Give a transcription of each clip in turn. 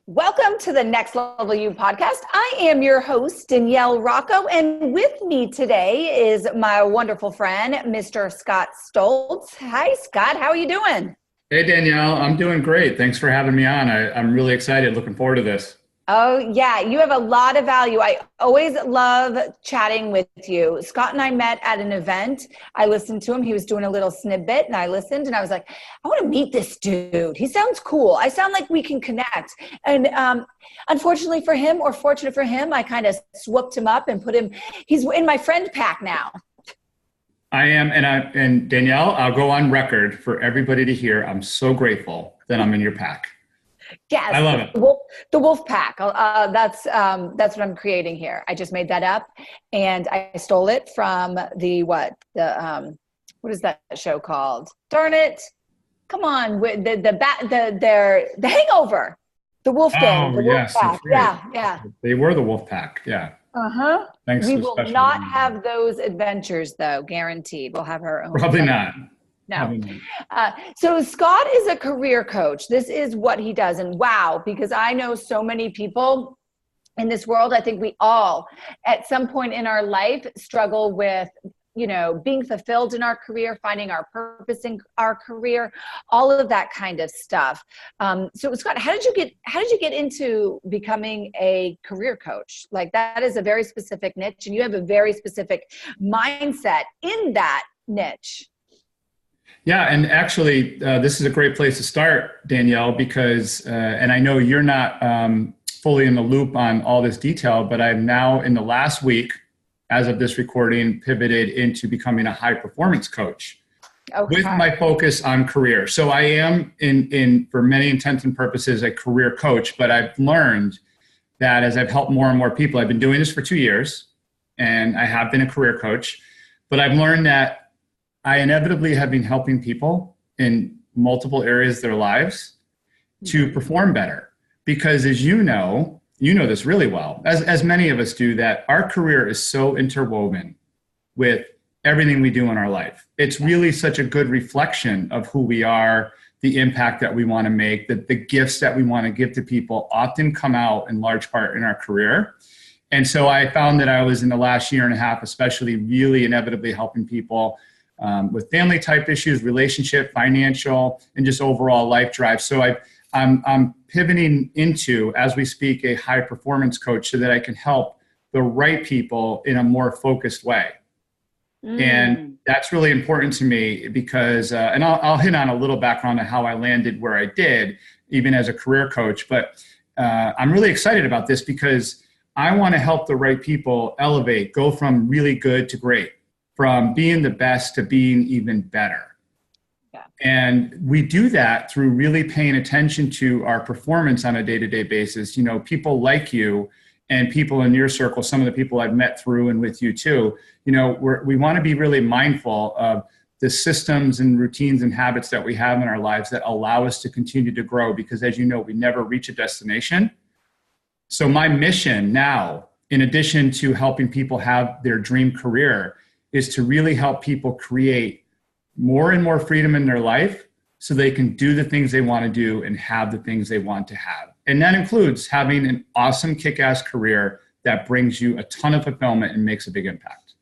Welcome to the Next Level You podcast. I am your host, Danielle Rocco, and with me today is my wonderful friend, Mr. Scott Stolze. Hi, Scott. How are you doing? Hey, Danielle. I'm doing great. Thanks for having me on. I'm really excited. Looking forward to this. Oh, yeah. You have a lot of value. I always love chatting with you. Scott and I met at an event. I listened to him. He was doing a little snippet, and I listened, and I was like, I want to meet this dude. He sounds cool. I sound like we can connect. And unfortunately for him, or fortunate for him, I kind of swooped him up and put him, he's in my friend pack now. I am, and Danielle, I'll go on record for everybody to hear. I'm so grateful that I'm in your pack. Yes, I love it. The wolf pack. That's what I'm creating here. I just made that up, and I stole it from what is that show called? Darn it! Come on, the Hangover, the Wolf Gang, the Wolf Pack. Yeah. They were the wolf pack. Yeah. Thanks. We will not have those adventures, though. Guaranteed. We'll have our own. Probably not. No. So Scott is a career coach. This is what he does. And wow, because I know so many people in this world, I think we all at some point in our life struggle with, being fulfilled in our career, finding our purpose in our career, all of that kind of stuff. So Scott, how did you get into becoming a career coach? Like, that is a very specific niche, and you have a very specific mindset in that niche. Yeah, and actually, this is a great place to start, Danielle, because, and I know you're not fully in the loop on all this detail, but I'm now in the last week, as of this recording, pivoted into becoming a high performance coach with my focus on career. So I am, for many intents and purposes, a career coach, but I've learned that as I've helped more and more people, I've been doing this for 2 years, and I have been a career coach, but I've learned that I inevitably have been helping people in multiple areas of their lives to perform better. Because as you know this really well, as many of us do, that our career is so interwoven with everything we do in our life. It's really such a good reflection of who we are, the impact that we want to make, the gifts that we want to give to people often come out in large part in our career. And so I found that I was, in the last year and a half, especially, really inevitably helping people with family type issues, relationship, financial, and just overall life drive. So I'm pivoting into, as we speak, a high performance coach so that I can help the right people in a more focused way. And that's really important to me because, and I'll hit on a little background on how I landed where I did, even as a career coach. But I'm really excited about this because I want to help the right people elevate, go from really good to great, from being the best to being even better. Yeah. And we do that through really paying attention to our performance on a day-to-day basis. People like you and people in your circle, some of the people I've met through and with you too, we want to be really mindful of the systems and routines and habits that we have in our lives that allow us to continue to grow, because as you know, we never reach a destination. So my mission now, in addition to helping people have their dream career, is to really help people create more and more freedom in their life so they can do the things they want to do and have the things they want to have. And that includes having an awesome kick-ass career that brings you a ton of fulfillment and makes a big impact.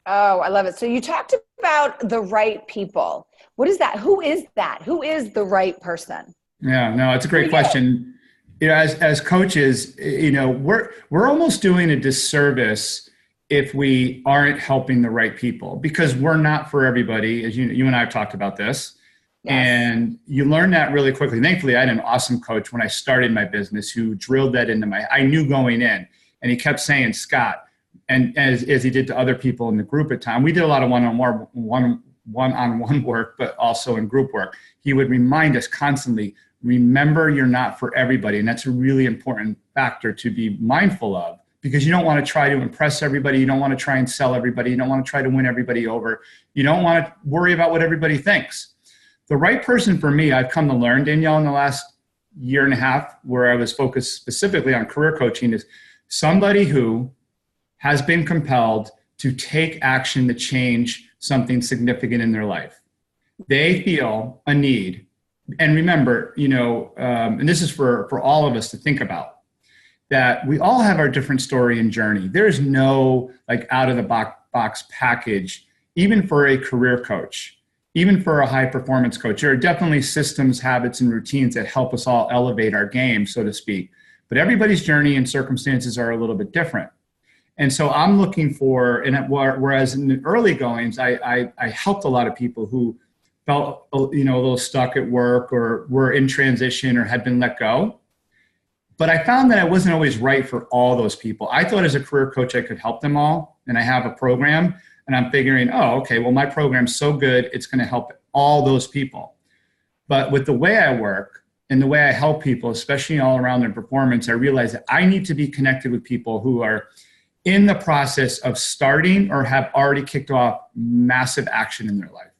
Oh, I love it. So you talked about the right people. What is that? Who is that? Who is the right person? Yeah, no, it's a great question. As coaches, we're almost doing a disservice if we aren't helping the right people, because we're not for everybody. As you and I have talked about this. Yes. And you learn that really quickly. Thankfully, I had an awesome coach when I started my business who drilled that into I knew going in, and he kept saying, Scott, and as he did to other people in the group at time, we did a lot of one-on-one work, but also in group work. He would remind us constantly, remember, you're not for everybody. And that's a really important factor to be mindful of, because you don't want to try to impress everybody. You don't want to try and sell everybody. You don't want to try to win everybody over. You don't want to worry about what everybody thinks. The right person for me, I've come to learn, Danielle, in the last year and a half, where I was focused specifically on career coaching, is somebody who has been compelled to take action to change something significant in their life. They feel a need and remember, and this is for all of us to think about, that we all have our different story and journey. There's no like out of the box package, even for a career coach, even for a high performance coach. There are definitely systems, habits, and routines that help us all elevate our game, so to speak. But everybody's journey and circumstances are a little bit different. And so I'm looking for, and whereas in the early goings, I helped a lot of people who felt, a little stuck at work or were in transition or had been let go. But I found that I wasn't always right for all those people. I thought as a career coach, I could help them all. And I have a program, and I'm figuring, oh, okay, well, my program's so good, it's going to help all those people. But with the way I work and the way I help people, especially all around their performance, I realize that I need to be connected with people who are in the process of starting or have already kicked off massive action in their life.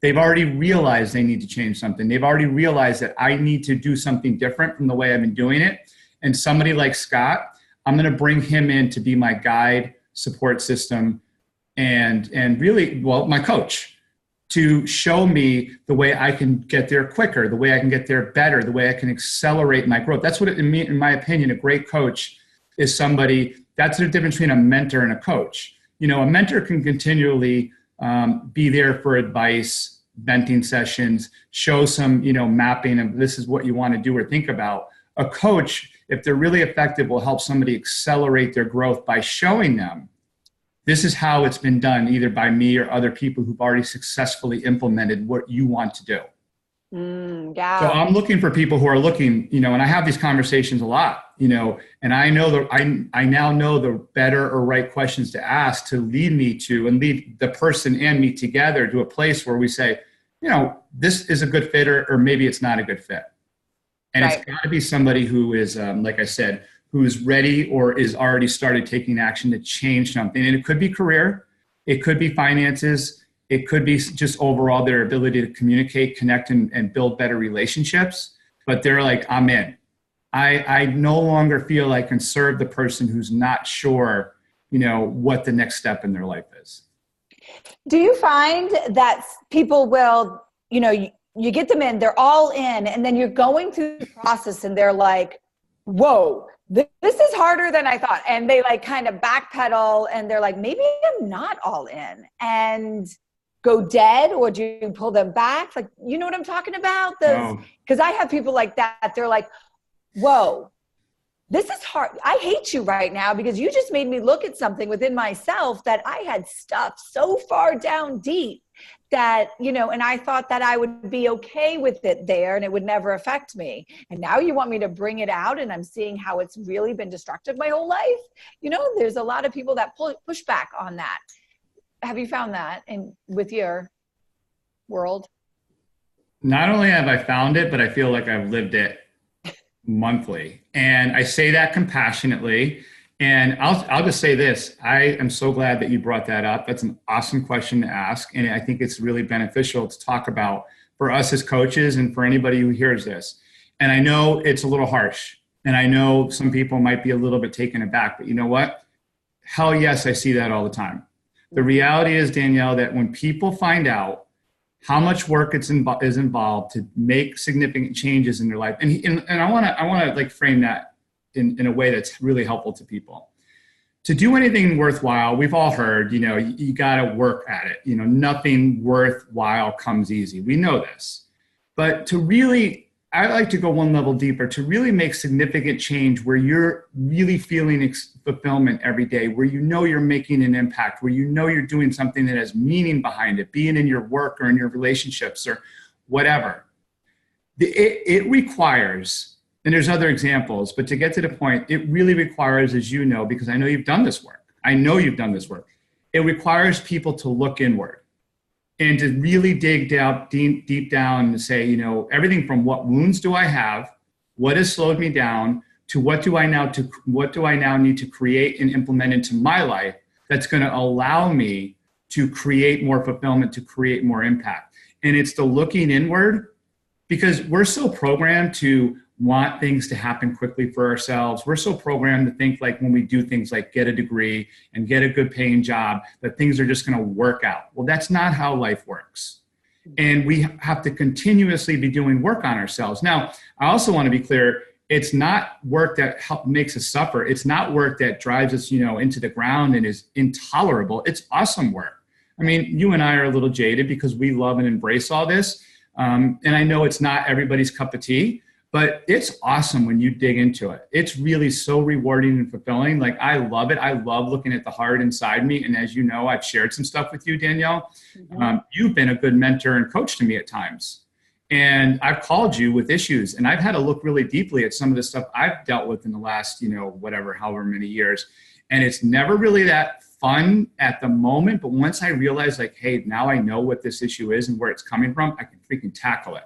They've already realized they need to change something. They've already realized that I need to do something different from the way I've been doing it. And somebody like Scott, I'm going to bring him in to be my guide, support system, and really, well, my coach, to show me the way I can get there quicker, the way I can get there better, the way I can accelerate my growth. That's what, in my opinion, a great coach is somebody. That's the difference between a mentor and a coach. A mentor can continually be there for advice, venting sessions, show some, mapping of this is what you want to do or think about. A coach, if they're really effective, will help somebody accelerate their growth by showing them this is how it's been done, either by me or other people who've already successfully implemented what you want to do. Yeah. So I'm looking for people who are looking, and I have these conversations a lot, and I know I now know the better or right questions to ask to lead me to and lead the person and me together to a place where we say, this is a good fit or maybe it's not a good fit. And It's got to be somebody who is, like I said, who is ready or is already started taking action to change something. And it could be career, it could be finances, it could be just overall their ability to communicate, connect, and build better relationships. But they're like, I'm in. I no longer feel I can serve the person who's not sure, what the next step in their life is. Do you find that people will, you get them in, they're all in, and then you're going through the process and they're like, whoa, this is harder than I thought. And they like kind of backpedal and they're like, maybe I'm not all in, and go dead? Or do you pull them back? Like, you know what I'm talking about? Because I have people like that. They're like, whoa, this is hard. I hate you right now because you just made me look at something within myself that I had stuffed so far down deep that, and I thought that I would be okay with it there and it would never affect me. And now you want me to bring it out, and I'm seeing how it's really been destructive my whole life. There's a lot of people that push back on that. Have you found that with your world? Not only have I found it, but I feel like I've lived it monthly. And I say that compassionately. And I'll just say this. I am so glad that you brought that up. That's an awesome question to ask. And I think it's really beneficial to talk about for us as coaches and for anybody who hears this. And I know it's a little harsh. And I know some people might be a little bit taken aback. But you know what? Hell yes, I see that all the time. The reality is, Danielle, that when people find out how much work is involved to make significant changes in their life, and I want to like frame that in a way that's really helpful to people. To do anything worthwhile, we've all heard, you got to work at it. Nothing worthwhile comes easy. We know this. But to really, I like to go one level deeper, to really make significant change where you're really feeling fulfillment every day, where you're making an impact, where you're doing something that has meaning behind it, being in your work or in your relationships or whatever. It requires, and there's other examples, but to get to the point, it really requires, as you know, because I know you've done this work. It requires people to look inward and to really dig down, deep down and say, everything from what wounds do I have, what has slowed me down, to what do I now need to create and implement into my life that's going to allow me to create more fulfillment, to create more impact. And it's the looking inward, because we're so programmed to want things to happen quickly for ourselves. We're so programmed to think like when we do things like get a degree and get a good paying job, that things are just going to work out. Well, that's not how life works. And we have to continuously be doing work on ourselves. Now, I also want to be clear, it's not work that makes us suffer. It's not work that drives us, into the ground and is intolerable. It's awesome work. I mean, you and I are a little jaded because we love and embrace all this. And I know it's not everybody's cup of tea, but it's awesome when you dig into it. It's really so rewarding and fulfilling. Like, I love it. I love looking at the heart inside me. And as you know, I've shared some stuff with you, Danielle. You've been a good mentor and coach to me at times. And I've called you with issues, and I've had to look really deeply at some of the stuff I've dealt with in the last, however many years. And it's never really that fun at the moment. But once I realize, like, hey, now I know what this issue is and where it's coming from, I can freaking tackle it.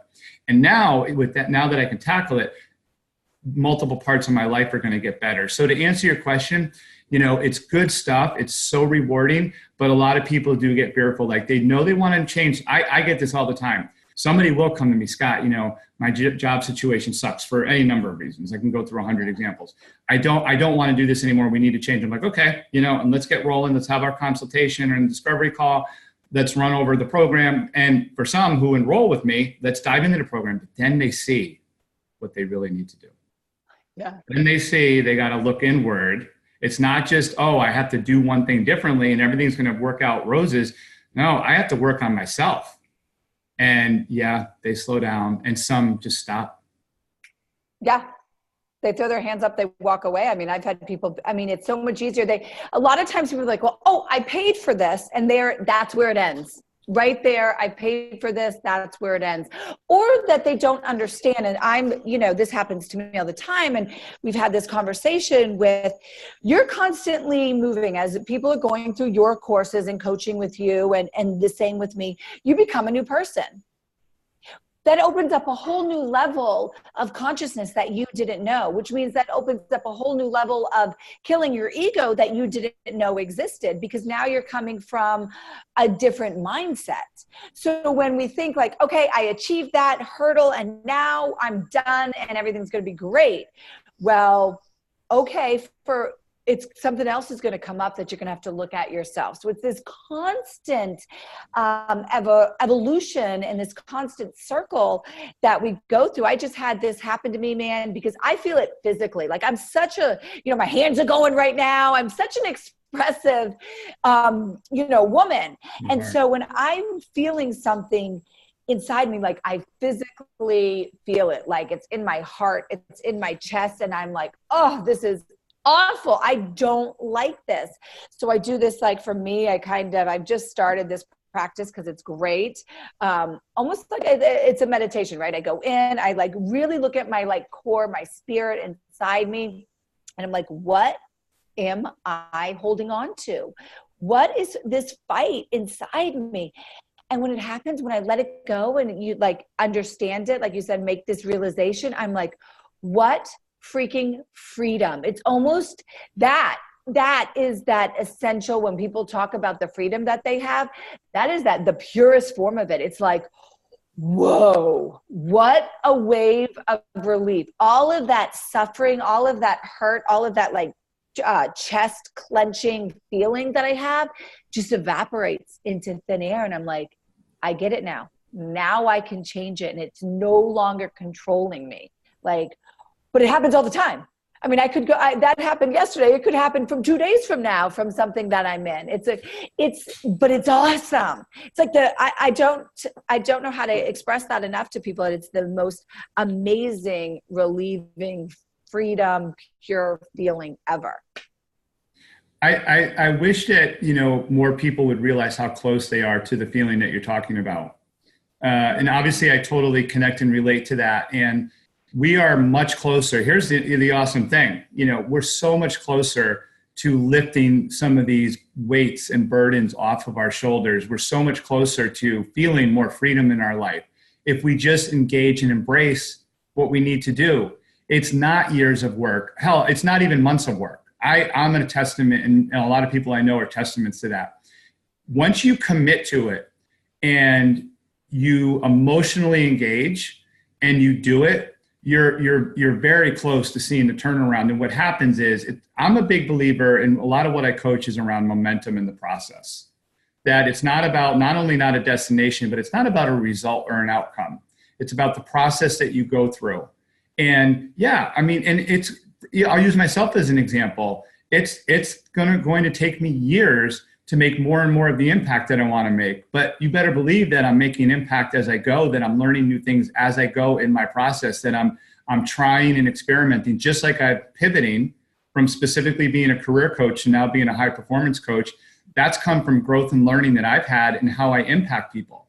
And now that I can tackle it, multiple parts of my life are going to get better. So to answer your question, it's good stuff. It's so rewarding, but a lot of people do get fearful. Like, they know they want to change. I get this all the time. Somebody will come to me, Scott, my job situation sucks for any number of reasons. I can go through 100 examples. I don't want to do this anymore. We need to change. I'm like, okay, and let's get rolling. Let's have our consultation and discovery call. Let's run over the program. And for some who enroll with me, let's dive into the program. But then they see what they really need to do. Yeah. Then they see they got to look inward. It's not just, oh, I have to do one thing differently and everything's going to work out roses. No, I have to work on myself. And yeah, they slow down, and some just stop. Yeah. They throw their hands up, they walk away. I mean, I've had people, it's so much easier. A lot of times people are like, well, oh, I paid for this. And that's where it ends. Right there, I paid for this, that's where it ends. Or that they don't understand. And this happens to me all the time. And we've had this conversation with, you're constantly moving as people are going through your courses and coaching with you, and the same with me, you become a new person. That opens up a whole new level of consciousness that you didn't know, which means that opens up a whole new level of killing your ego that you didn't know existed, because now you're coming from a different mindset. So when we think like, okay, I achieved that hurdle and now I'm done and everything's going to be great. Well, okay, it's something else is going to come up that you're going to have to look at yourself. So it's this constant evolution and this constant circle that we go through. I just had this happen to me, man, because I feel it physically. Like, I'm such a, my hands are going right now. I'm such an expressive, woman. And so when I'm feeling something inside me, like, I physically feel it, like it's in my heart, it's in my chest. And I'm like, oh, this is awful. I don't like this. So I do this, like, for me, I've just started this practice because it's great. Almost like it's a meditation, right? I go in, I like really look at my like core, my spirit inside me. And I'm like, what am I holding on to? What is this fight inside me? And when it happens, when I let it go and you like understand it, like you said, make this realization, I'm like, what freaking freedom. It's almost that is that essential when people talk about the freedom that they have. That is the purest form of it. It's like, whoa, what a wave of relief. All of that suffering, all of that hurt, all of that like chest clenching feeling that I have just evaporates into thin air. And I'm like, I get it now. Now I can change it. And it's no longer controlling me. Like, but it happens all the time. I mean, that happened yesterday. It could happen from 2 days from now from something that I'm in. But it's awesome. It's like I don't know how to express that enough to people. It's the most amazing, relieving, freedom, pure feeling ever. I wish that, more people would realize how close they are to the feeling that you're talking about. And obviously I totally connect and relate to that. And we are much closer. Here's the awesome thing. We're so much closer to lifting some of these weights and burdens off of our shoulders. We're so much closer to feeling more freedom in our life if we just engage and embrace what we need to do. It's not years of work. Hell, it's not even months of work. I'm a testament, and a lot of people I know are testaments to that. Once you commit to it and you emotionally engage and you do it, you're very close to seeing the turnaround. And what happens is, I'm a big believer, and a lot of what I coach is around momentum in the process. that it's not about, not only not a destination, but it's not about a result or an outcome. It's about the process that you go through. And yeah, I mean, and it's, I'll use myself as an example. It's going to take me years to make more and more of the impact that I want to make. But you better believe that I'm making impact as I go, that I'm learning new things as I go in my process, that I'm trying and experimenting, just like I'm pivoting from specifically being a career coach to now being a high performance coach. That's come from growth and learning that I've had and how I impact people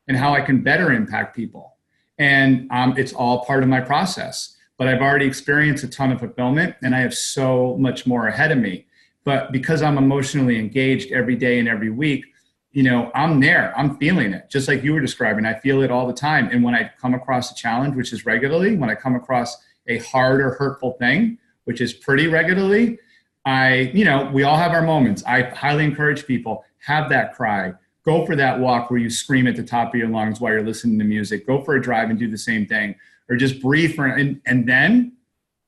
and how I can better impact people. And it's all part of my process. But I've already experienced a ton of fulfillment, and I have so much more ahead of me. But because I'm emotionally engaged every day and every week, you know, I'm there, I'm feeling it, just like you were describing. I feel it all the time. And when I come across a challenge, which is regularly, when I come across a hard or hurtful thing, which is pretty regularly, we all have our moments. I highly encourage people, have that cry. Go for that walk where you scream at the top of your lungs while you're listening to music. Go for a drive and do the same thing. Or just breathe and then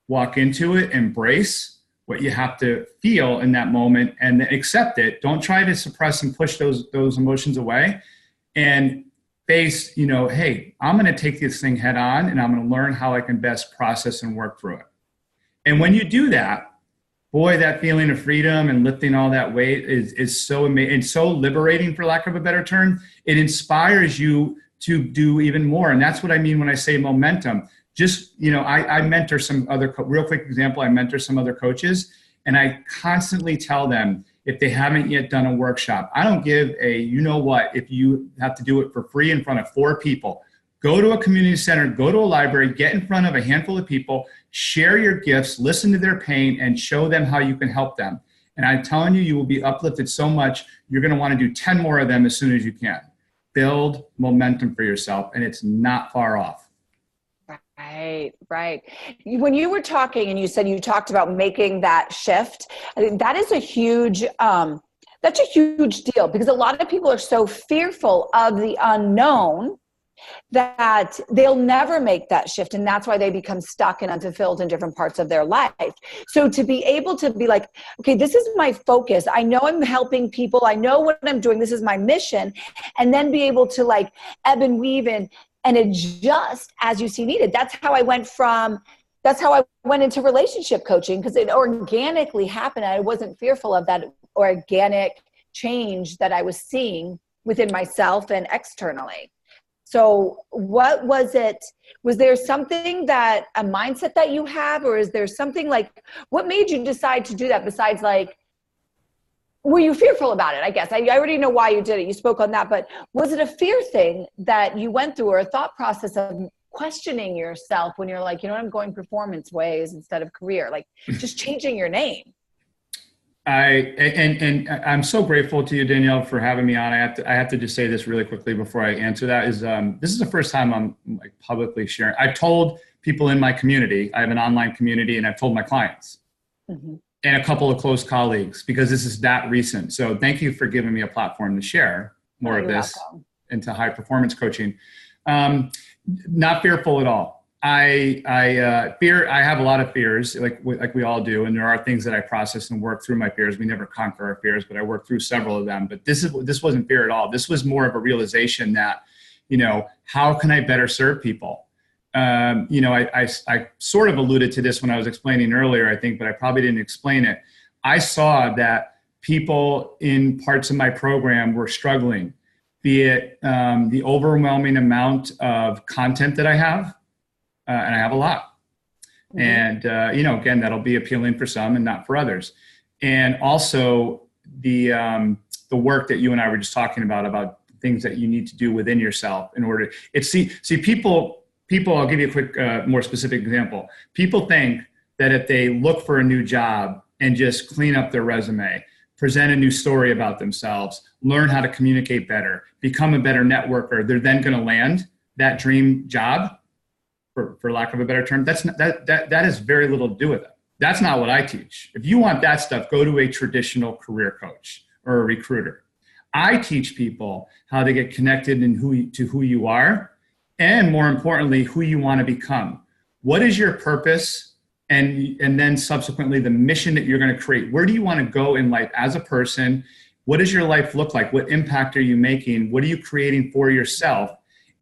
walk into it, embrace what you have to feel in that moment and accept it. Don't try to suppress and push those emotions away, and face, hey, I'm going to take this thing head on, and I'm going to learn how I can best process and work through it. And when you do that, boy, that feeling of freedom and lifting all that weight is so amazing and so liberating, for lack of a better term. It inspires you to do even more. And that's what I mean when I say momentum. Just, I mentor some other, real quick example, I mentor some other coaches, and I constantly tell them, if they haven't yet done a workshop, I don't give if you have to do it for free in front of 4 people, go to a community center, go to a library, get in front of a handful of people, share your gifts, listen to their pain, and show them how you can help them. And I'm telling you, you will be uplifted so much, you're going to want to do 10 more of them as soon as you can. Build momentum for yourself, and it's not far off. Right. When you were talking and you said you talked about making that shift, I think that is that's a huge deal, because a lot of people are so fearful of the unknown that they'll never make that shift. And that's why they become stuck and unfulfilled in different parts of their life. So to be able to be like, okay, this is my focus. I know I'm helping people. I know what I'm doing. This is my mission. And then be able to like ebb and weave and adjust as you see needed. That's how I went into relationship coaching, because it organically happened. I wasn't fearful of that organic change that I was seeing within myself and externally. So what was it? Was there something a mindset that you have, or is there something like, what made you decide to do that besides like, were you fearful about it? I guess I already know why you did it. You spoke on that, but was it a fear thing that you went through, or a thought process of questioning yourself when you're like, I'm going performance ways instead of career, like just changing your name? I'm so grateful to you, Danielle, for having me on. I have to just say this really quickly before I answer that. This is the first time I'm like publicly sharing. I've told people in my community. I have an online community, and I've told my clients and a couple of close colleagues, because this is that recent. So thank you for giving me a platform to share more of this into high performance coaching. Not fearful at all. I have a lot of fears, like we all do, and there are things that I process and work through my fears. We never conquer our fears, but I work through several of them. But this wasn't fear at all. This was more of a realization that, how can I better serve people? I sort of alluded to this when I was explaining earlier, I think, but I probably didn't explain it. I saw that people in parts of my program were struggling, be it the overwhelming amount of content that I have. And I have a lot. And, again, that'll be appealing for some and not for others. And also the work that you and I were just talking about things that you need to do within yourself in order to people, I'll give you a quick, more specific example. People think that if they look for a new job and just clean up their resume, present a new story about themselves, learn how to communicate better, become a better networker, they're then going to land that dream job. For lack of a better term, that has very little to do with it. That's not what I teach. If you want that stuff, go to a traditional career coach or a recruiter. I teach people how to get connected to who you are, and more importantly, who you want to become. What is your purpose? And then subsequently the mission that you're going to create. Where do you want to go in life as a person? What does your life look like? What impact are you making? What are you creating for yourself?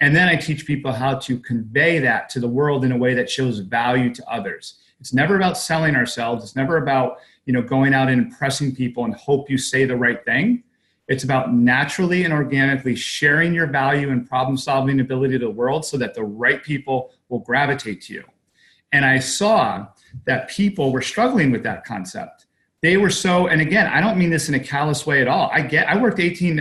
And then I teach people how to convey that to the world in a way that shows value to others. It's never about selling ourselves. It's never about, going out and impressing people and hope you say the right thing. It's about naturally and organically sharing your value and problem-solving ability to the world so that the right people will gravitate to you. And I saw that people were struggling with that concept. They were so, and again, I don't mean this in a callous way at all. I worked 18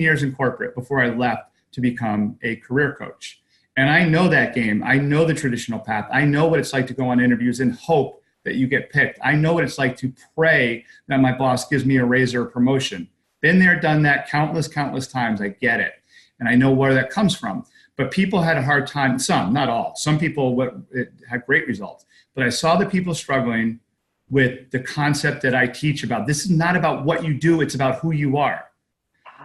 years in corporate before I left to become a career coach. And I know that game. I know the traditional path. I know what it's like to go on interviews and hope that you get picked. I know what it's like to pray that my boss gives me a raise or a promotion. Been there, done that countless times. I get it. And I know where that comes from. But people had a hard time, some, not all. Some people had great results. But I saw the people struggling with the concept that I teach about. This is not about what you do, it's about who you are.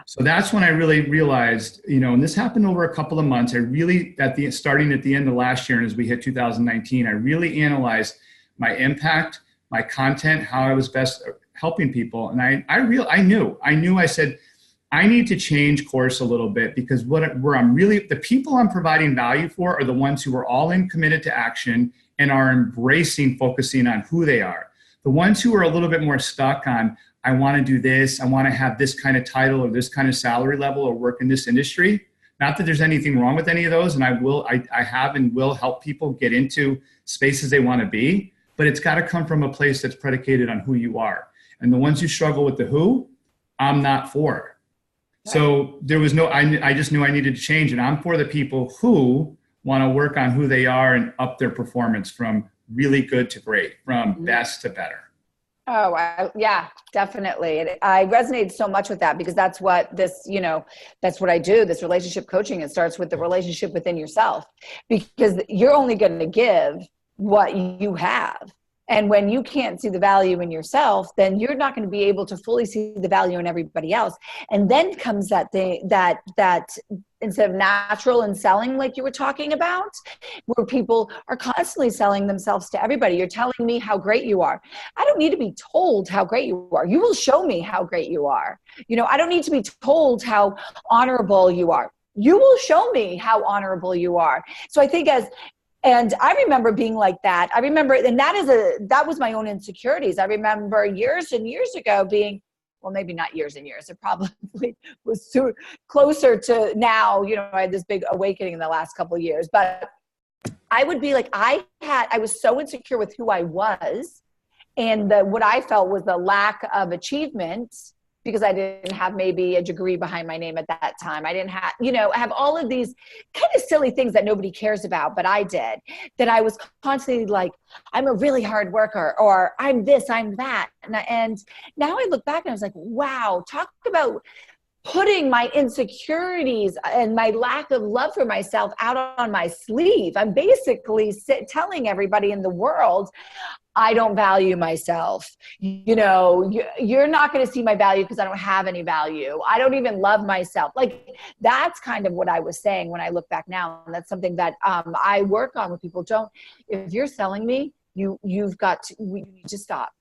So that's when I really realized, and this happened over a couple of months. I really, starting at the end of last year and as we hit 2019, I really analyzed my impact, my content, how I was best helping people. And I said, I need to change course a little bit because the people I'm providing value for are the ones who are all in, committed to action and are embracing, focusing on who they are. The ones who are a little bit more stuck on, I want to do this, I want to have this kind of title or this kind of salary level or work in this industry. Not that there's anything wrong with any of those. And I have and will help people get into spaces they want to be, but it's got to come from a place that's predicated on who you are. And the ones who struggle with the who, I'm not for. So there was I just knew I needed to change, and I'm for the people who want to work on who they are and up their performance from really good to great, from best to better. Oh, yeah, definitely. I resonated so much with that because that's what that's what I do. This relationship coaching, it starts with the relationship within yourself because you're only going to give what you have. And when you can't see the value in yourself, then you're not going to be able to fully see the value in everybody else. And then comes that thing that instead of natural and selling, like you were talking about, where people are constantly selling themselves to everybody. You're telling me how great you are. I don't need to be told how great you are. You will show me how great you are. I don't need to be told how honorable you are. You will show me how honorable you are. So I think and I remember being like that. And that was my own insecurities. I remember years and years ago being, well, maybe not years and years. It probably was closer to now, I had this big awakening in the last couple of years, but I would be like, I was so insecure with who I was and what I felt was the lack of achievement because I didn't have maybe a degree behind my name at that time. I didn't have, I have all of these kind of silly things that nobody cares about, but I did, that I was constantly like, I'm a really hard worker, or I'm this, I'm that. And now I look back and I was like, wow, talk about putting my insecurities and my lack of love for myself out on my sleeve. I'm basically telling everybody in the world, I don't value myself. You're not going to see my value because I don't have any value. I don't even love myself. Like that's kind of what I was saying when I look back now. And that's something that I work on with people. If you're selling me, we need to stop.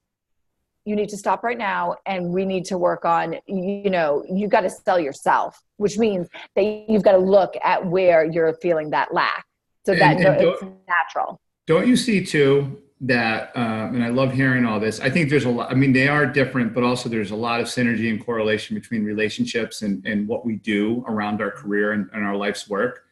You need to stop right now. And we need to work on, you got to sell yourself, which means that you've got to look at where you're feeling that lack so that it's natural. Don't you see too, that, and I love hearing all this. I think there's a lot, they are different, but also there's a lot of synergy and correlation between relationships and what we do around our career and our life's work.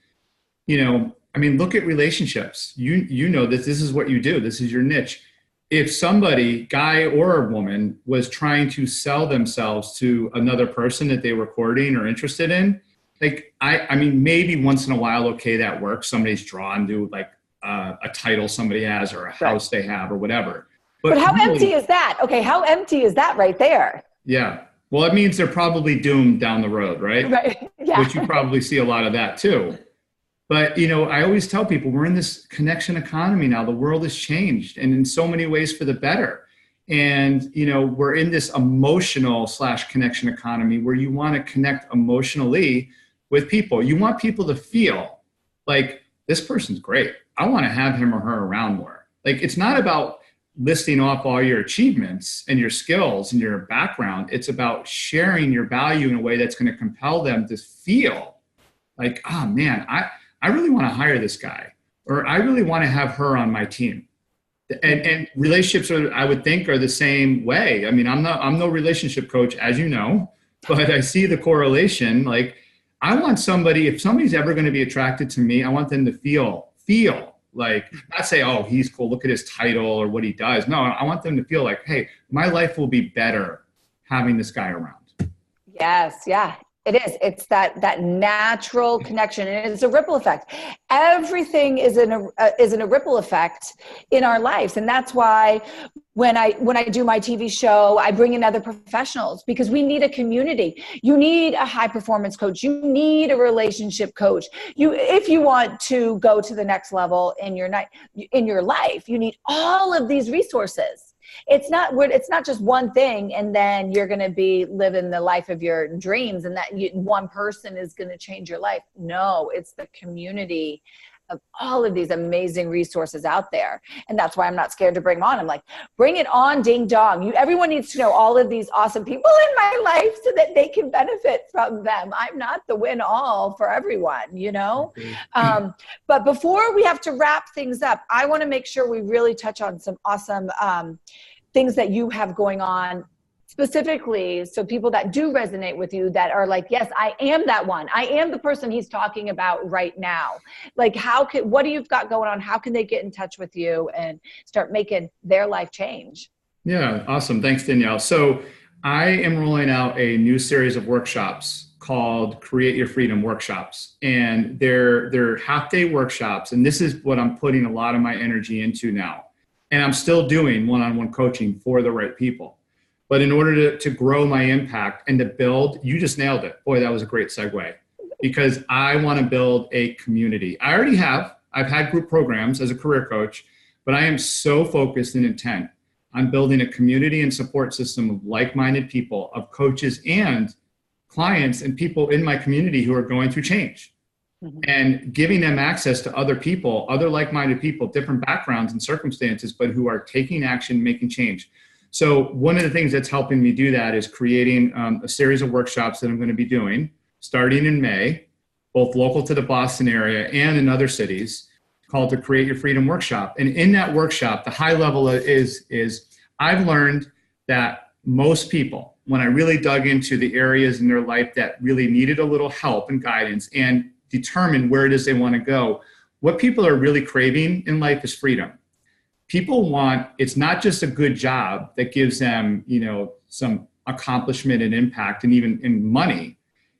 Look at relationships. You know this is what you do. This is your niche. If somebody, guy or a woman, was trying to sell themselves to another person that they were courting or interested in, maybe once in a while, okay, that works. Somebody's drawn to a title somebody has or a house they have or whatever. But how empty is that? Okay, how empty is that right there? Yeah. Well, it means they're probably doomed down the road, right? Right. Yeah. Which you probably see a lot of that too. But, I always tell people we're in this connection economy now. The world has changed and in so many ways for the better. And, we're in this emotional / connection economy where you want to connect emotionally with people. You want people to feel like this person's great. I want to have him or her around more. Like, it's not about listing off all your achievements and your skills and your background. It's about sharing your value in a way that's going to compel them to feel like, oh man, I really want to hire this guy, or I really want to have her on my team. And relationships I would think are the same way. I mean, I'm no relationship coach, as you know, but I see the correlation. Like, I want somebody, if somebody's ever going to be attracted to me, I want them to feel like, not say, oh, he's cool, look at his title or what he does. No, I want them to feel like, hey, my life will be better having this guy around. Yes. Yeah. It is. It's that natural connection, and it's a ripple effect. Everything is in a ripple effect in our lives, and that's why when I do my TV show, I bring in other professionals, because we need a community. You need a high performance coach. You need a relationship coach. If you want to go to the next level in your life, you need all of these resources. It's not just one thing and then you're going to be living the life of your dreams and that one person is going to change your life. No, it's the community of all of these amazing resources out there. And that's why I'm not scared to bring them on. I'm like, bring it on, ding dong. Everyone needs to know all of these awesome people in my life so that they can benefit from them. I'm not the win all for everyone, you know? But before we have to wrap things up, I want to make sure we really touch on some awesome things that you have going on specifically, so people that do resonate with you, that are like, yes, I am that one. I am the person he's talking about right now. Like, what do you've got going on? How can they get in touch with you and start making their life change? Yeah, awesome. Thanks, Danielle. So I am rolling out a new series of workshops called Create Your Freedom Workshops. And they're half-day workshops. And this is what I'm putting a lot of my energy into now. And I'm still doing one-on-one coaching for the right people. But in order to grow my impact and to build, you just nailed it. Boy, that was a great segue, because I want to build a community. I've had group programs as a career coach, but I am so focused and intent on building a community and support system of like-minded people, of coaches and clients and people in my community who are going through change. And giving them access to other people, other like-minded people, different backgrounds and circumstances, but who are taking action, making change. So one of the things that's helping me do that is creating a series of workshops that I'm going to be doing starting in May, both local to the Boston area and in other cities, called the Create Your Freedom Workshop. And in that workshop, the high level is I've learned that most people, when I really dug into the areas in their life that really needed a little help and guidance and determine where it is they want to go, what people are really craving in life is freedom. People it's not just a good job that gives them, some accomplishment and impact and even in money.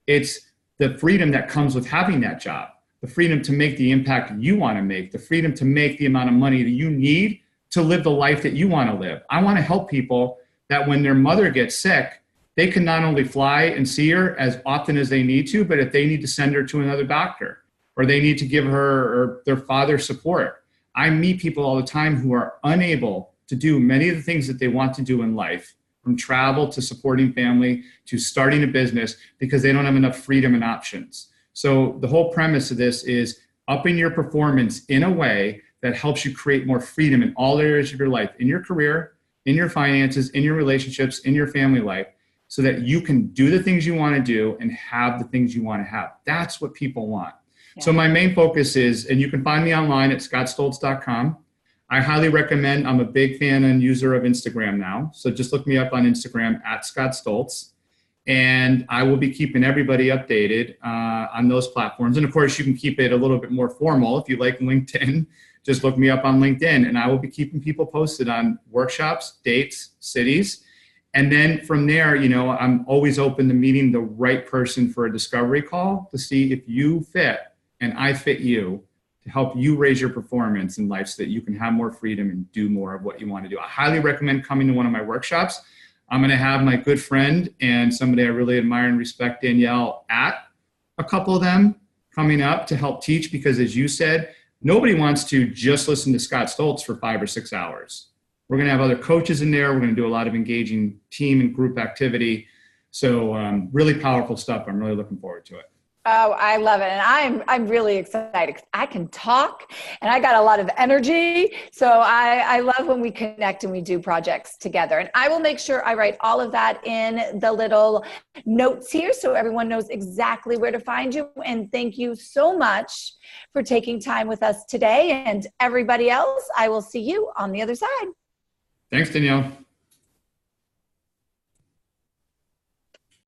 It's the freedom that comes with having that job, the freedom to make the impact you want to make, the freedom to make the amount of money that you need to live the life that you want to live. I want to help people that when their mother gets sick, they can not only fly and see her as often as they need to, but if they need to send her to another doctor, or they need to give her or their father support. I meet people all the time who are unable to do many of the things that they want to do in life, from travel to supporting family to starting a business, because they don't have enough freedom and options. So the whole premise of this is upping your performance in a way that helps you create more freedom in all areas of your life, in your career, in your finances, in your relationships, in your family life, so that you can do the things you want to do and have the things you want to have. That's what people want. Yeah. So my main focus is, and you can find me online at scottstolze.com. I highly recommend, I'm a big fan and user of Instagram now. So just look me up on Instagram at Scott Stolze. And I will be keeping everybody updated on those platforms. And of course, you can keep it a little bit more formal. If you like LinkedIn, just look me up on LinkedIn. And I will be keeping people posted on workshops, dates, cities. And then from there, I'm always open to meeting the right person for a discovery call to see if you fit and I fit you, to help you raise your performance in life so that you can have more freedom and do more of what you want to do. I highly recommend coming to one of my workshops. I'm going to have my good friend and somebody I really admire and respect, Danielle, at a couple of them coming up to help teach, because as you said, nobody wants to just listen to Scott Stolze for 5 or 6 hours. We're going to have other coaches in there. We're going to do a lot of engaging team and group activity. So really powerful stuff. I'm really looking forward to it. Oh, I love it. And I'm really excited 'cause I can talk and I got a lot of energy. So I love when we connect and we do projects together. And I will make sure I write all of that in the little notes here so everyone knows exactly where to find you. And thank you so much for taking time with us today. And everybody else, I will see you on the other side. Thanks, Danielle.